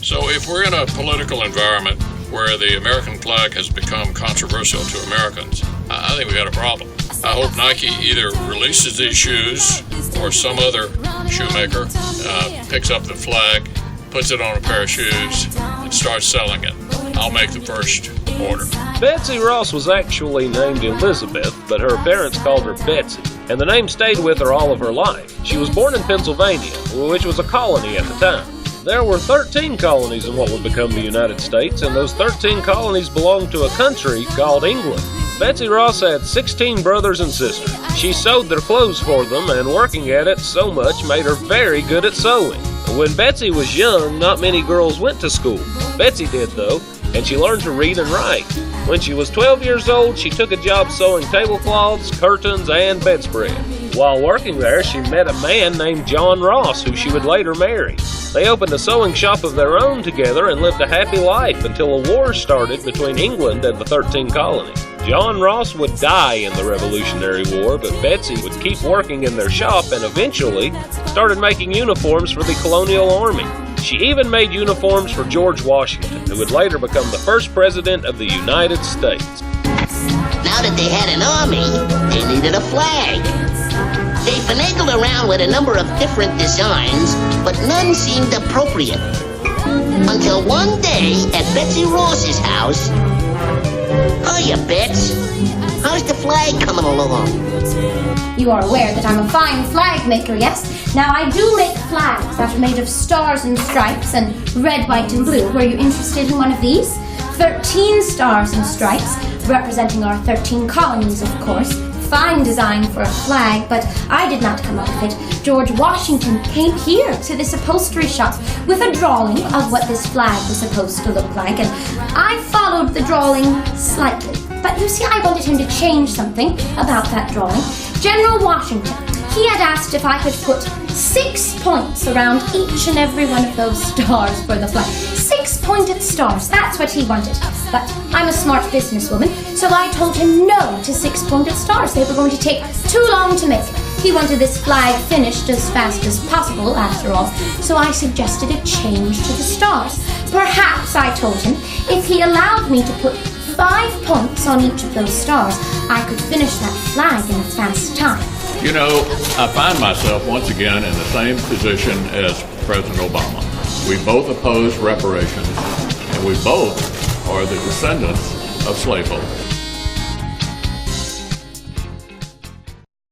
So if we're in a political environment where the American flag has become controversial to Americans, I think we got a problem. I hope Nike either releases these shoes or some other shoemaker picks up the flag, puts it on a pair of shoes, and starts selling it. I'll make the first order. Betsy Ross was actually named Elizabeth, but her parents called her Betsy, and the name stayed with her all of her life. She was born in Pennsylvania, which was a colony at the time. There were 13 colonies in what would become the United States, and those 13 colonies belonged to a country called England. Betsy Ross had 16 brothers and sisters. She sewed their clothes for them, and working at it so much made her very good at sewing. When Betsy was young, not many girls went to school. Betsy did, though, and she learned to read and write. When she was 12 years old, she took a job sewing tablecloths, curtains, and bedspread. While working there, she met a man named John Ross, who she would later marry. They opened a sewing shop of their own together and lived a happy life until a war started between England and the 13 colonies. John Ross would die in the Revolutionary War, but Betsy would keep working in their shop and eventually started making uniforms for the colonial army. She even made uniforms for George Washington, who would later become the first president of the United States. Now that they had an army, they needed a flag. They finagled around with a number of different designs, but none seemed appropriate. Until one day at Betsy Ross's house. Hiya, Bets. How's the flag coming along? You are aware that I'm a fine flag maker, yes? Now, I do make flags that are made of stars and stripes and red, white, and blue. Were you interested in one of these? 13 stars and stripes, representing our 13 colonies, of course. Fine design for a flag, but I did not come up with it. George Washington came here to this upholstery shop with a drawing of what this flag was supposed to look like, and I followed the drawing slightly. But you see, I wanted him to change something about that drawing. General Washington, he had asked if I could put 6 points around each and every one of those stars for the flag. 6-pointed stars, that's what he wanted. But I'm a smart businesswoman, so I told him no to 6-pointed stars. They were going to take too long to make. He wanted this flag finished as fast as possible, after all, so I suggested a change to the stars. Perhaps, I told him, if he allowed me to put 5 points on each of those stars, I could finish that flag in a fast time. You know, I find myself once again in the same position as President Obama. We both oppose reparations, and we both are the descendants of slaveholders.